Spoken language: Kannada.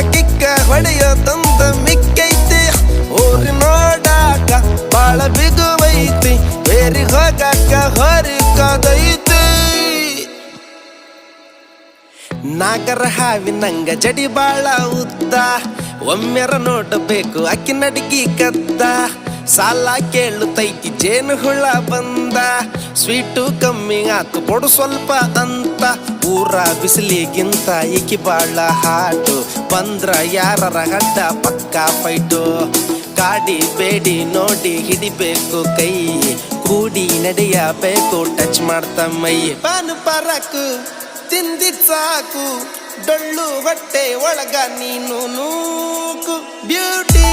ಕಿಕ್ಕ ಹೊಡೆಯೋ ತಂದ ಮಿಕ್ಕೈತಿ ಊರಿ ನೋಡಾಕ ಬಾಳ ಬಿಗುವೈತಿ ಬೇರಿ ಹೋಗಾಕ ಹೊರಿಕದೈತಿ ನಾಗರ ಹಾವಿನಂಗ ಜಡಿ ಬಾಳ ಉದ್ದ ಒಮ್ಮೆರ ನೋಡಬೇಕು ಅಕ್ಕಿ ನಡಿಗಿ ಕದ್ದ ಸಾಲ ಕೇಳುತ್ತೈತಿ ಜೇನು ಹುಳ ಬಂದ ಸ್ವೀಟು ಕಮ್ಮಿ ಆತು ಕೊಡು ಸ್ವಲ್ಪ ಅಂತ ಊರ ಬಿಸಿಲಿಗಿಂತ ಈಕಿ ಬಾಳ ಹಾಟು ಬಂದ್ರ ಯಾರರ ಗಡ್ಡ ಪಕ್ಕ ಫೈಟು ಕಾಡಿ ಬೇಡಿ ನೋಡಿ ಹಿಡಿಬೇಕು ಕೈ ಕೂಡಿ ನಡೆಯಬೇಕು ಟಚ್ ಮಾಡ್ತ ಮೈ ಪಾನು ಪರಕು ತಿಂದಿದ್ ಸಾಕು ಡೊಳ್ಳು ಹೊಟ್ಟೆ ಒಳಗ ನೀನು ನೂಕು ಬ್ಯೂಟಿ